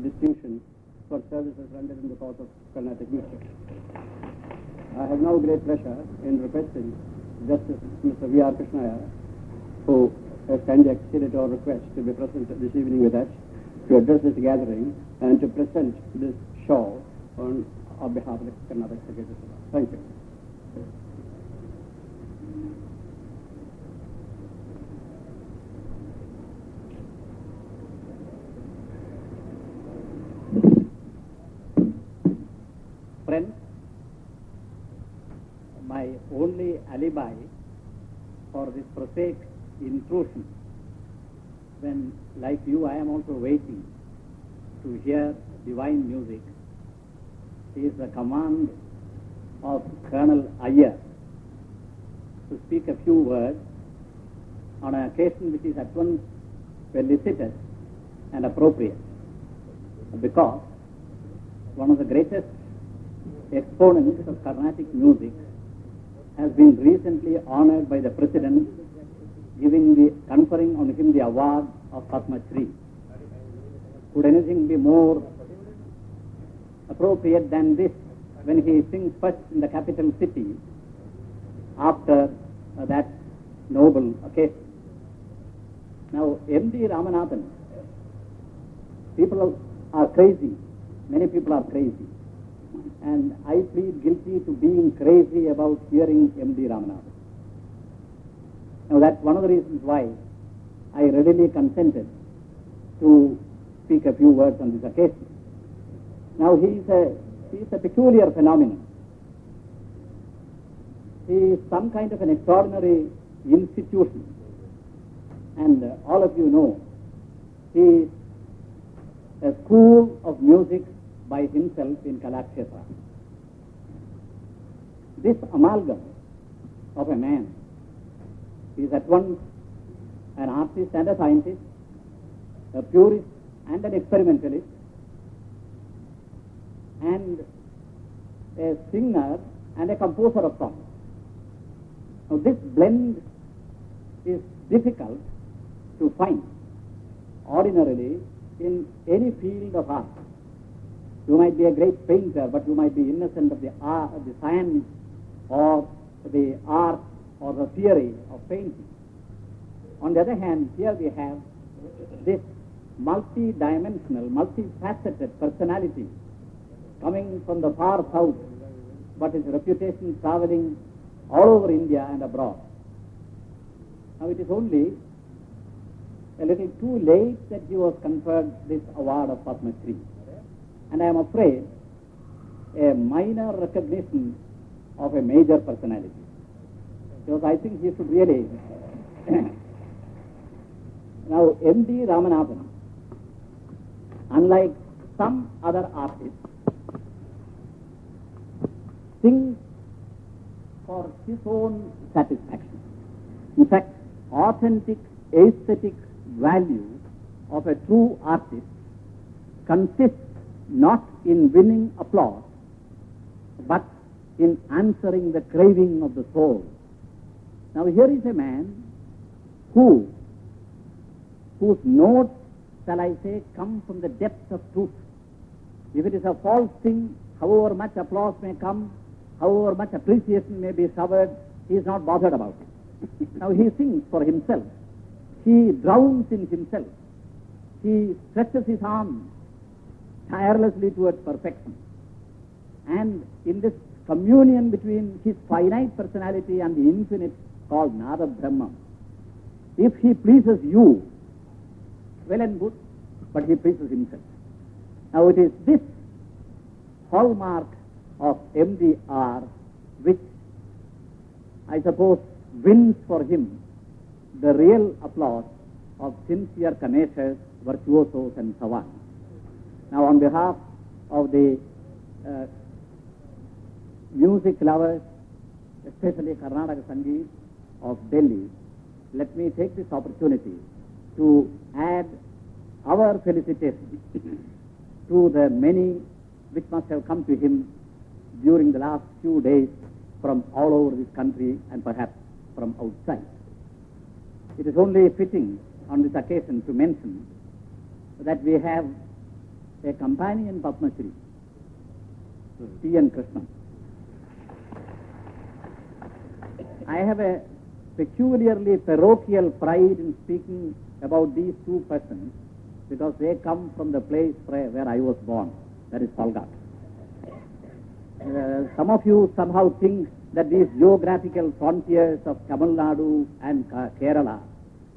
distinction for services rendered in the cause of Carnatic music. I have now great pleasure in requesting Justice Mr. V.R. Krishnaya, who has kindly acceded to our request to be present this evening with us, to address this gathering and to present this show on behalf of the Carnatic Secretary. Thank you. Friends, my only alibi for this prosaic intrusion, when, like you, I am also waiting to hear divine music, is the command of Colonel Iyer to speak a few words on an occasion which is at once felicitous and appropriate, because one of the greatest exponents of Carnatic music has been recently honored by the President, conferring on him the award of Padma Shri. Could anything be more appropriate than this when he sings first in the capital city after that noble occasion? Now, M.D. Ramanathan, people are crazy. Many people are crazy. And I plead guilty to being crazy about hearing M.D. Ramanathan. Now, that's one of the reasons why I readily consented to speak a few words on this occasion. Now, he is a peculiar phenomenon. He is some kind of an extraordinary institution. And all of you know, he is a school of music by himself in Kalakshetra. This amalgam of a man is at once an artist and a scientist, a purist and an experimentalist, and a singer and a composer of songs. Now, this blend is difficult to find ordinarily in any field of art. You might be a great painter, but you might be innocent of the art, the science, or the art, or the theory of painting. On the other hand, here we have this multi-dimensional, multifaceted personality coming from the far south, but his reputation traveling all over India and abroad. Now, it is only a little too late that he was conferred this award of Padma Shri. And I am afraid a minor recognition of a major personality. Because I think he should really... Now, M.D. Ramanathan, unlike some other artists, sings for his own satisfaction. In fact, authentic aesthetic value of a true artist consists not in winning applause, but in answering the craving of the soul. Now, here is a man whose notes, shall I say, come from the depths of truth. If it is a false thing, however much applause may come, however much appreciation may be showered, he is not bothered about it. Now, he sings for himself. He drowns in himself. He stretches his arms tirelessly towards perfection. And in this communion between his finite personality and the infinite called Nada Brahma, if he pleases you, well and good, but he pleases himself. Now, it is this hallmark of MDR which I suppose wins for him the real applause of sincere connoisseurs, virtuosos and savants. Now, on behalf of the music lovers, especially Karnataka Sangeet of Delhi, let me take this opportunity to add our felicitations to the many which must have come to him during the last few days from all over this country and perhaps from outside. It is only fitting on this occasion to mention that we have a companion Padma Shri, T.N. Krishnan. I have a peculiarly parochial pride in speaking about these two persons because they come from the place where I was born, that is Palghat. Some of you somehow think that these geographical frontiers of Tamil Nadu and Kerala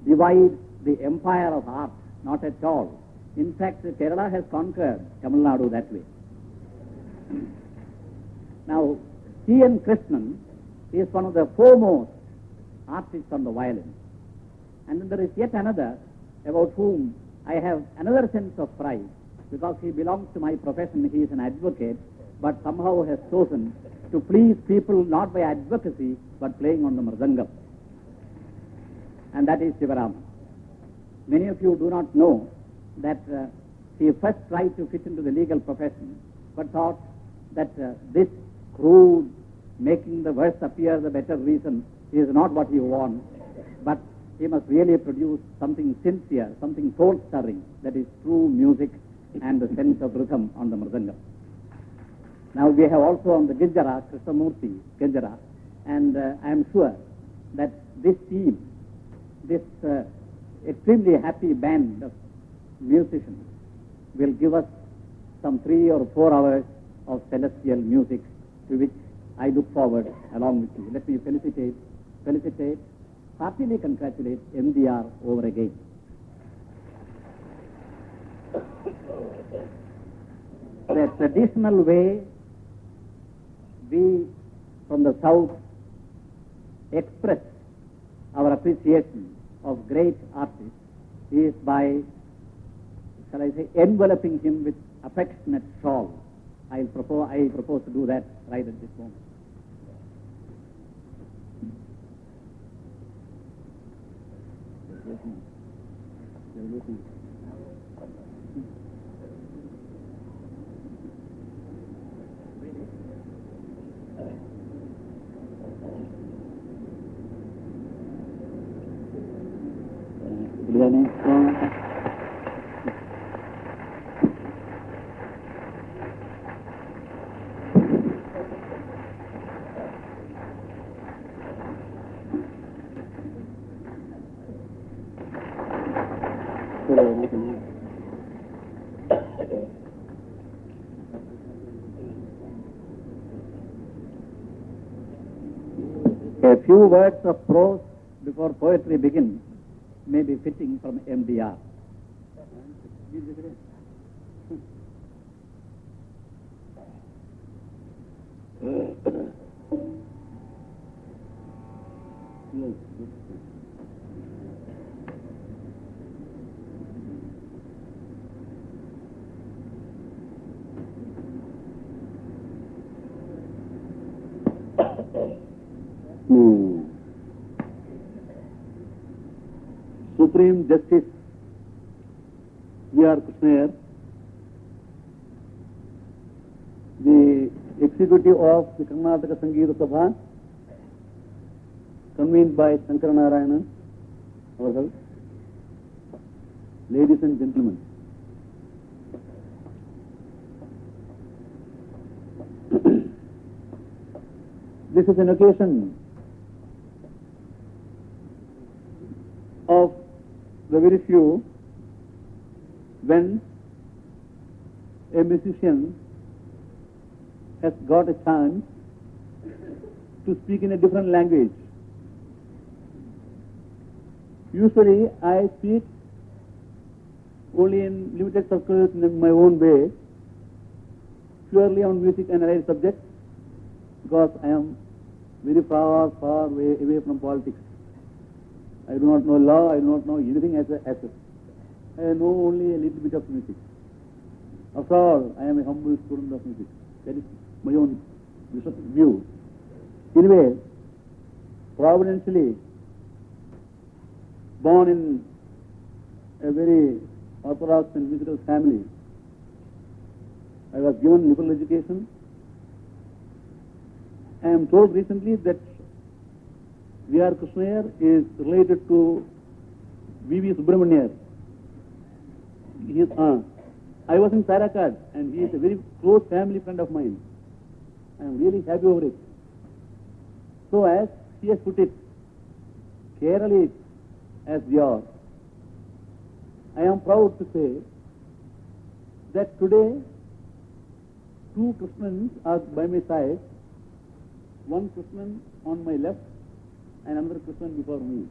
divide the empire of art. Not at all. In fact, Kerala has conquered Tamil Nadu that way. Now, T.N. Krishnan is one of the foremost artists on the violin. And then there is yet another about whom I have another sense of pride because he belongs to my profession. He is an advocate, but somehow has chosen to please people not by advocacy but playing on the mridangam. And that is Sivaraman. Many of you do not know that he first tried to fit into the legal profession but thought that this crude, making the worse appear the better reason is not what he wants, but he must really produce something sincere, something soul-stirring, that is true music and the sense of rhythm on the mridangam. Now we have also on the Gijjara, Krishnamurti Gijjara, and I am sure that this team, this extremely happy band of musicians will give us some 3 or 4 hours of celestial music to which I look forward along with you. Let me felicitate, heartily congratulate MDR over again. The traditional way we from the South express our appreciation of great artists is by, shall I say, enveloping him with affectionate shawl. I propose to do that right at this moment. A few words of prose before poetry begins may be fitting from MDR. Supreme Justice V.R. Krishnaiyer, the executive of the Karnataka Sangeeta Sabha, convened by Shankara Narayanan, ourselves, ladies and gentlemen, this is an occasion of the very few when a musician has got a chance to speak in a different language. Usually I speak only in limited circles in my own way, purely on music and allied subjects, because I am very far away from politics. I do not know law, I do not know anything as such. I know only a little bit of music. After all, I am a humble student of music. That is my own view. Anyway, providentially born in a very orthodox and musical family, I was given liberal education. I am told recently that V.R. Krishnaiyer is related to V.V. Subramaniar, his aunt. I was in Parakat, and he is a very close family friend of mine. I am really happy over it. So as he has put it, Kerala is as yours. I am proud to say that today 2 Krishnans are by my side, one Krishnan on my left and another Krishnan before me.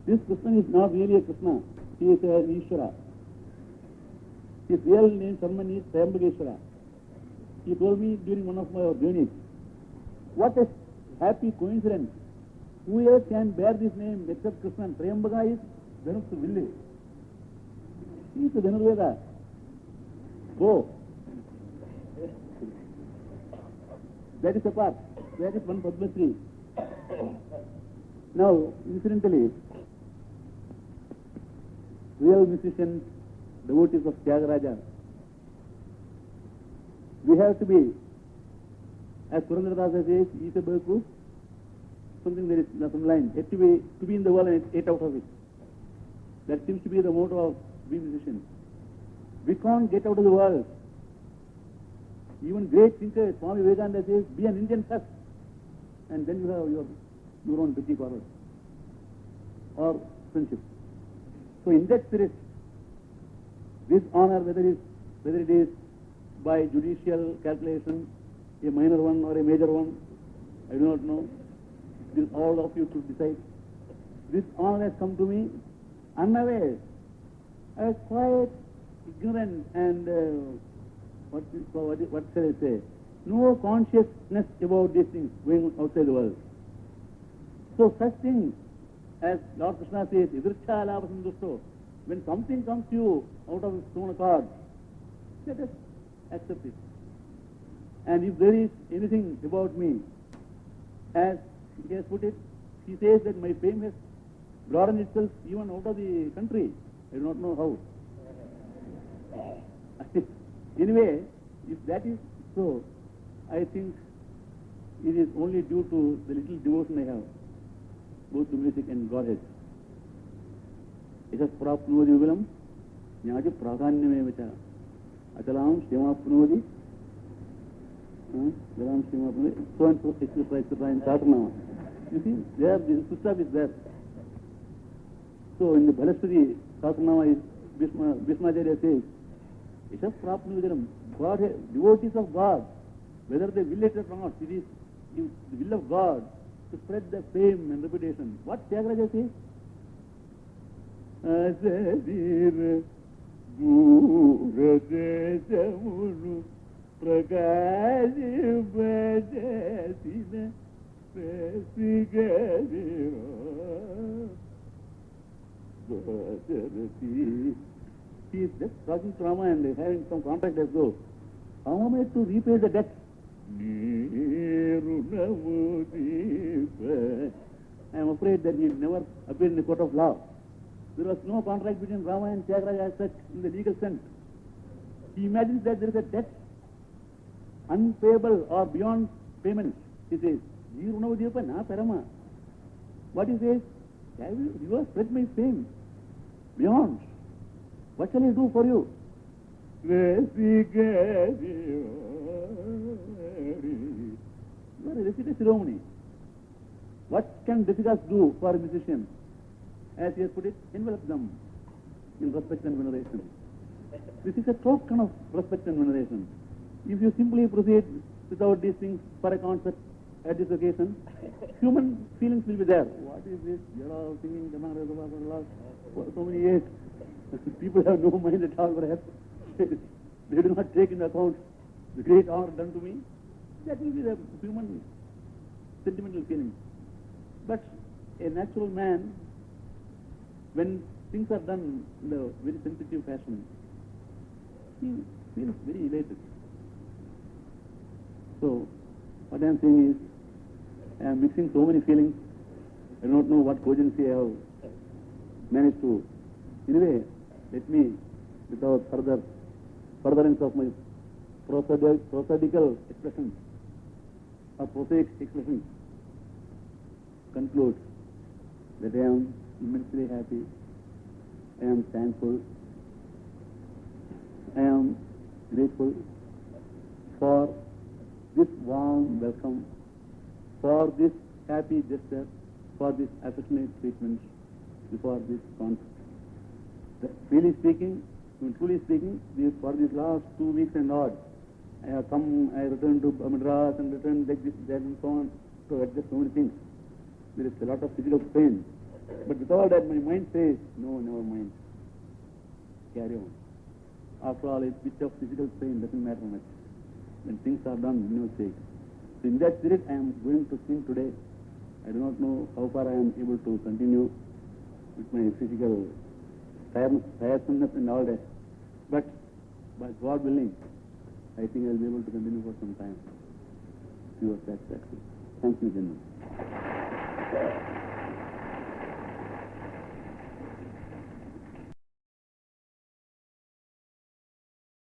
This Krishna is not really a Krishna, he is an Ishvara. His real name, Sarman, is Triambakeshwara. He told me during one of my journeys, what a happy coincidence. Who else can bear this name except Krishna? Triambaka is Dhanus Villi. He is a Dhanurveda. Go. That is a part. That is one Padma Shri. Now, incidentally, real musicians, devotees of Tyagaraja, we have to be, as Purandaradasa says, Isa Berku, something there is some line, yet to be in the world and 8 out of it. That seems to be the motto of being musicians. We can't get out of the world. Even great thinkers, Swami Vivekananda says, be an Indian first, and then you have your own British quarrel or friendship. So in that spirit, this honor, whether it is by judicial calculation, a minor one or a major one, I do not know. This all of you should decide. This honor has come to me unaware. I was quite ignorant and what shall I say? No consciousness about these things going outside the world. So such things, as Lord Krishna says, Idricha Alapa Santusto, when something comes to you out of its own accord, let us accept it. And if there is anything about me, as he has put it, he says that my fame has broadened itself even out of the country. I do not know how. Anyway, if that is so, I think it is only due to the little devotion I have, both to music and Godhead. Yashas prapnodi vivalam, jnati pradhanyamevacha, achalam shemapnodi, achalam shemapnodi, so and so, etc. in Satanama. You see, there, the stuff is there. So in the Bhalasturi, Satanama is, Bhismacharya says, Yashas prapnodi vivalam, devotees of God, whether they will it or not, it is the will of God to spread the fame and reputation. What Tyagaraja says? Asadir Guradesamunu Prakashi Bhajasina Prasigadiro Bhajarati. He is just talking to Rama and having some contract as though, how am I to repay the debt? I am afraid that he will never appear in the court of law. There was no contract between Rama and Tyagaraja as such in the legal sense. He imagines that there is a debt unpayable or beyond payment. He says, what he says? You have spread my fame beyond. What shall I do for you? You are a Rasika Shiromani. What can Rasikas do for a musician? As he has put it, envelop them in respect and veneration. This is a token of respect and veneration. If you simply proceed without these things for a concert at this occasion, human feelings will be there. What is this? You are all singing for so many years. People have no mind at all, perhaps. They do not take into account the great honor done to me. That will be the human sentimental feeling. But a natural man, when things are done in a very sensitive fashion, he feels very elated. So, what I am saying is, I am mixing so many feelings. I do not know what cogency I have managed to. Anyway, let me, without furtherance of my prosodical expressions or prosaic expressions, conclude that I am immensely happy. I am thankful. I am grateful for this warm welcome, for this happy gesture, for this affectionate treatment before this conference. Really speaking, truly speaking, for these last 2 weeks and odd, I have come, I returned to Madras and returned like this, that and so on, to adjust so many things. There is a lot of physical pain. But with all that, my mind says, no, never mind. Carry on. After all, a bit of physical pain doesn't matter much. When things are done, no mistake. So in that spirit, I am going to sing today. I do not know how far I am able to continue with my physical tiresomeness and all that. But by God willing, I think I will be able to continue for some time. To your satisfaction. Thank you, General.